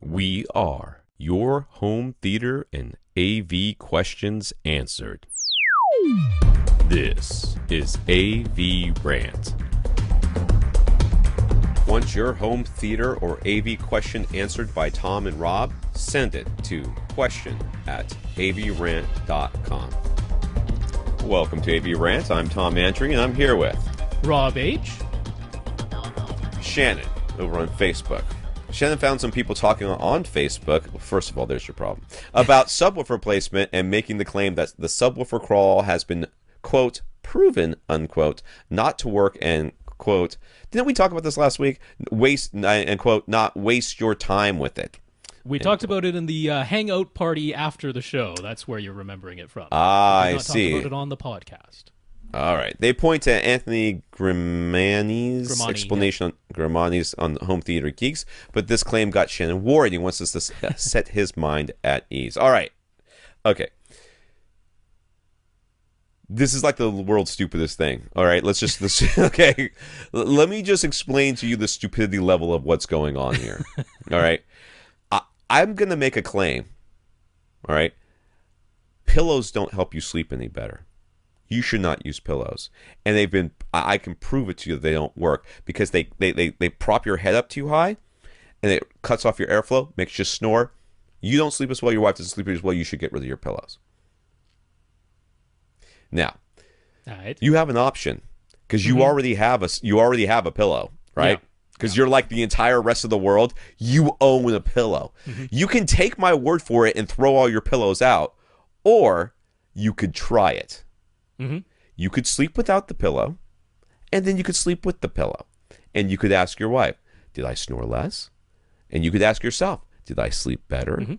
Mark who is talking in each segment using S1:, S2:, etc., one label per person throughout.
S1: We are your home theater and AV questions answered. This is AVRant. Want your home theater or AV question answered by Tom and Rob? Send it to question@avrant.com. Welcome to AVRant. I'm Tom Andry, and I'm here with
S2: Rob H.
S1: Shannon over on Facebook. Shannon found some people talking on Facebook. Well, first of all, there's your problem. About subwoofer placement and making the claim that the subwoofer crawl has been, quote, proven, unquote, not to work and, quote, didn't we talk about this last week? Waste, and quote, not waste your time with it.
S2: We talked about it in the hangout party after the show. That's where you're remembering it from.
S1: I see.
S2: Talk about it on the podcast.
S1: All right. They point to Anthony Grimani's explanation on Home Theater Geeks, but this claim got Shannon worried. He wants us to set his mind at ease. All right. Okay. This is like the world's stupidest thing. All right. Okay. Let me just explain to you the stupidity level of what's going on here. All right. I'm going to make a claim. All right. Pillows don't help you sleep any better. You should not use pillows. And I can prove it to you that they don't work because they prop your head up too high and it cuts off your airflow, makes you snore. You don't sleep as well, your wife doesn't sleep as well, you should get rid of your pillows. Now, you have an option because you already have a pillow, right? Because you're like the entire rest of the world. You own a pillow. You can take my word for it and throw all your pillows out, or you could try it. You could sleep without the pillow, and then you could sleep with the pillow. And you could ask your wife, did I snore less? And you could ask yourself, did I sleep better?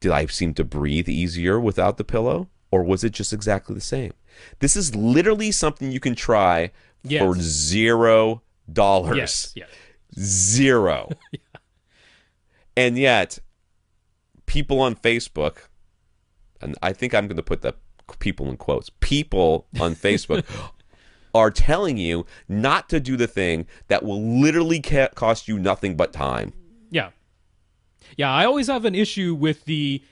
S1: Did I seem to breathe easier without the pillow? Or was it just exactly the same? This is literally something you can try for $0.
S2: Yes.
S1: Zero. And yet, people on Facebook, and I think I'm going to put the people in quotes, people on Facebook are telling you not to do the thing that will literally cost you nothing but time.
S2: Yeah, I always have an issue with the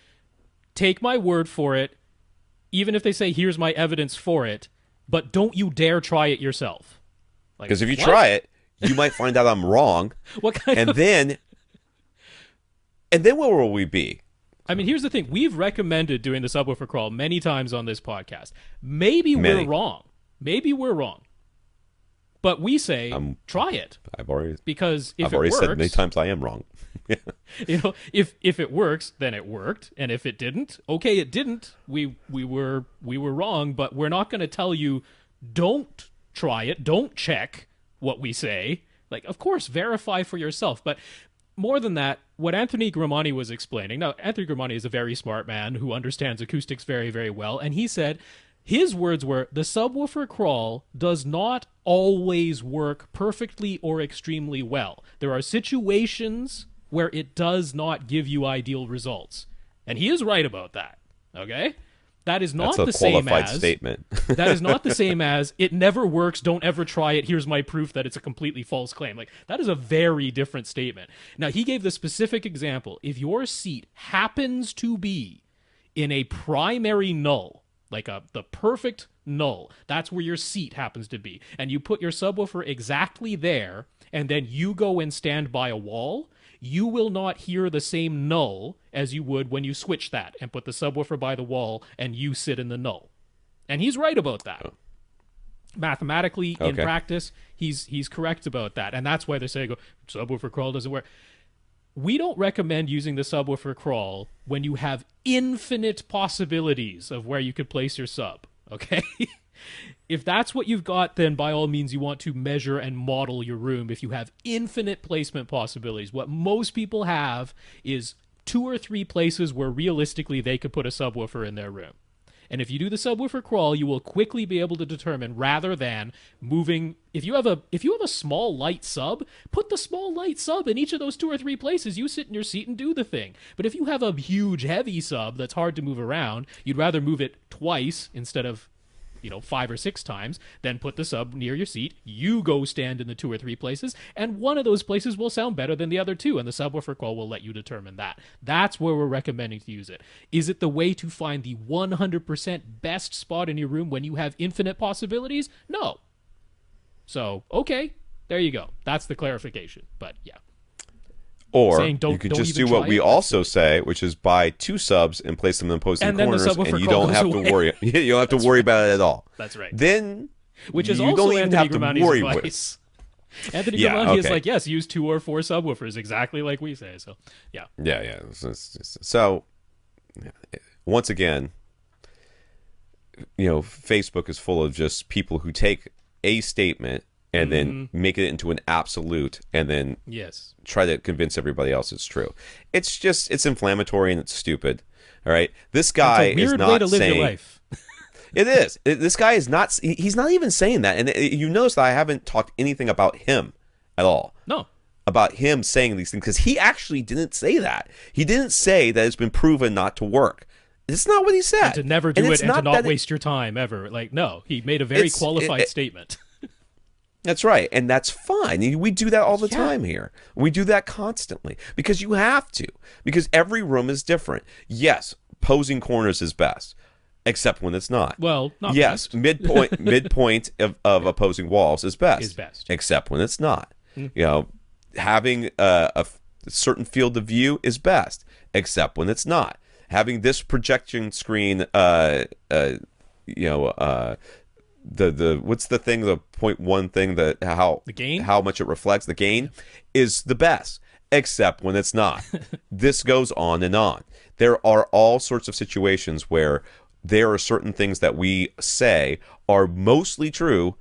S2: take my word for it, even if they say here's my evidence for it, but don't you dare try it yourself.
S1: Because if you try it, you might find out I'm wrong. Then where will we be?
S2: I mean, here's the thing. We've recommended doing the subwoofer crawl many times on this podcast. We're wrong. Maybe we're wrong. But we say, try it.
S1: I've already
S2: works,
S1: said many times I am wrong.
S2: If it works, then it worked. And if it didn't, okay, it didn't. We were wrong, but we're not going to tell you, don't try it. Don't check what we say. Like, of course, verify for yourself. But more than that, what Anthony Grimani was explaining, now, Anthony Grimani is a very smart man who understands acoustics very, very well, and he said, his words were, the subwoofer crawl does not always work perfectly or extremely well. There are situations where it does not give you ideal results. And he is right about that, okay? That is not the same as... That's a qualified statement. That is not the same as, it never works, don't ever try it, here's my proof that it's a completely false claim. Like, that is a very different statement. Now, he gave the specific example. If your seat happens to be in a primary null, like the perfect null, that's where your seat happens to be, and you put your subwoofer exactly there, and then you go and stand by a wall, you will not hear the same null as you would when you switch that and put the subwoofer by the wall and you sit in the null. And he's right about that. Mathematically, in practice, he's correct about that. And that's why they're saying, subwoofer crawl doesn't work. We don't recommend using the subwoofer crawl when you have infinite possibilities of where you could place your sub, okay? If that's what you've got, then by all means you want to measure and model your room if you have infinite placement possibilities. What most people have is 2 or 3 places where realistically they could put a subwoofer in their room. And if you do the subwoofer crawl, you will quickly be able to determine, rather than moving, if you have a small light sub, put the small light sub in each of those 2 or 3 places. You sit in your seat and do the thing. But if you have a huge heavy sub that's hard to move around, you'd rather move it twice instead of 5 or 6 times, then put the sub near your seat. You go stand in the 2 or 3 places, and one of those places will sound better than the other 2, and the subwoofer call will let you determine that. That's where we're recommending to use it. Is it the way to find the 100% best spot in your room when you have infinite possibilities? No. So, okay, there you go. That's the clarification. But yeah.
S1: Or you can just do what we also say, which is buy 2 subs and place them in opposing corners, and you don't have to worry. You don't have to worry about it at all.
S2: That's right.
S1: Then,
S2: which is also Anthony Gramani's advice. Anthony Gramani is like, yes, use 2 or 4 subwoofers, exactly like we say. So, yeah.
S1: Yeah. So, once again, Facebook is full of just people who take a statement and then make it into an absolute, and then try to convince everybody else it's true. It's inflammatory and it's stupid. All right, this guy is not way to live your life. It is. This guy is not. He's not even saying that. And you notice that I haven't talked anything about him at all.
S2: No.
S1: About him saying these things, because he actually didn't say that. He didn't say that it's been proven not to work. It's not what he said.
S2: And to never do it, and to not waste your time ever. Like, no, he made a very qualified statement.
S1: That's right, and that's fine. We do that all the time here. We do that constantly because you have to, because every room is different. Yes, posing corners is best, except when it's not.
S2: Well, not
S1: yes,
S2: best.
S1: midpoint of opposing walls is best.
S2: Is best,
S1: except when it's not. Having a certain field of view is best, except when it's not. Having this projection screen, the what's the thing, the 0.1 thing, that
S2: the gain,
S1: how much it reflects, the gain is the best, except when it's not. This goes on and on. There are all sorts of situations where there are certain things that we say are mostly true,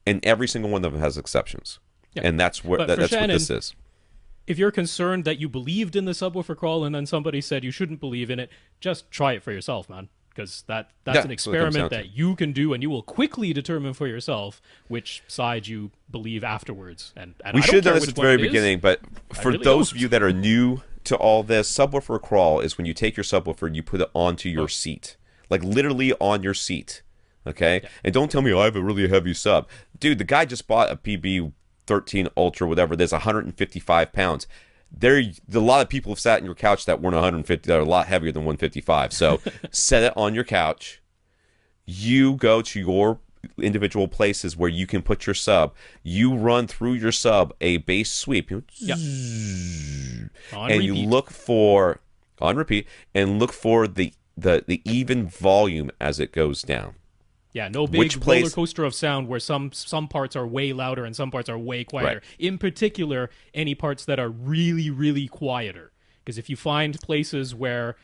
S1: and every single one of them has exceptions. And that's where that's Shannon, what this is.
S2: If you're concerned that you believed in the subwoofer call and then somebody said you shouldn't believe in it, just try it for yourself, man. Because that's an experiment that you can do, and you will quickly determine for yourself which side you believe afterwards. And
S1: we should have done this at the very beginning, but for those of you that are new to all this, subwoofer crawl is when you take your subwoofer and you put it onto your seat, like literally on your seat. Okay, and don't tell me I have a really heavy sub, dude. The guy just bought a PB13 Ultra, whatever. There's 155 pounds. A lot of people have sat in your couch that weren't 150, that are a lot heavier than 155. So set it on your couch. You go to your individual places where you can put your sub. You run through your sub a bass sweep. You look for on repeat and look for the even volume as it goes down.
S2: Yeah, no big roller coaster of sound where some parts are way louder and some parts are way quieter. Right. In particular, any parts that are really, really quieter. Because if you find places where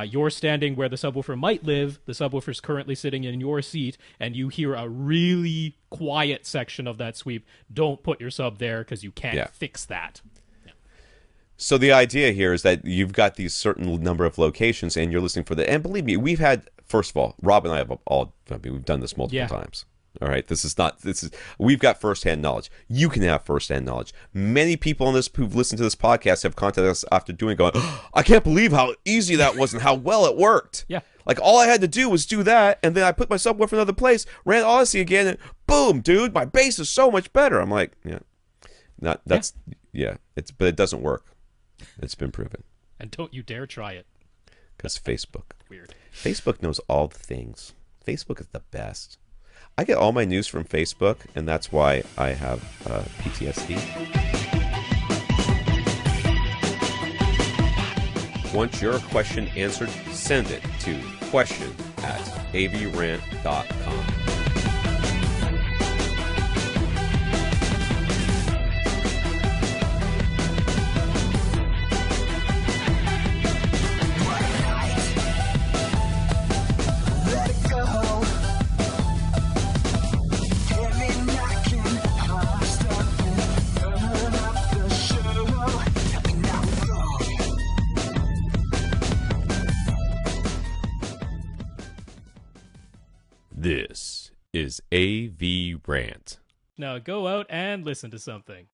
S2: you're standing where the subwoofer might live, the subwoofer's currently sitting in your seat, and you hear a really quiet section of that sweep, don't put your sub there because you can't fix that.
S1: So the idea here is that you've got these certain number of locations, and you're listening for the. And believe me, we've had. First of all, Rob and I we've done this multiple times. All right, we've got firsthand knowledge. You can have firsthand knowledge. Many people on this who've listened to this podcast have contacted us after doing it, going, oh, I can't believe how easy that was and how well it worked.
S2: Yeah.
S1: Like all I had to do was do that, and then I put my subwoofer in another place, ran Odyssey again, and boom, dude, my bass is so much better. I'm like, but it doesn't work. It's been proven.
S2: And don't you dare try it.
S1: Because Facebook.
S2: Weird.
S1: Facebook knows all the things. Facebook is the best. I get all my news from Facebook, and that's why I have PTSD. Want your question answered? Send it to question@avrant.com. This is AVRant.
S2: Now go out and listen to something.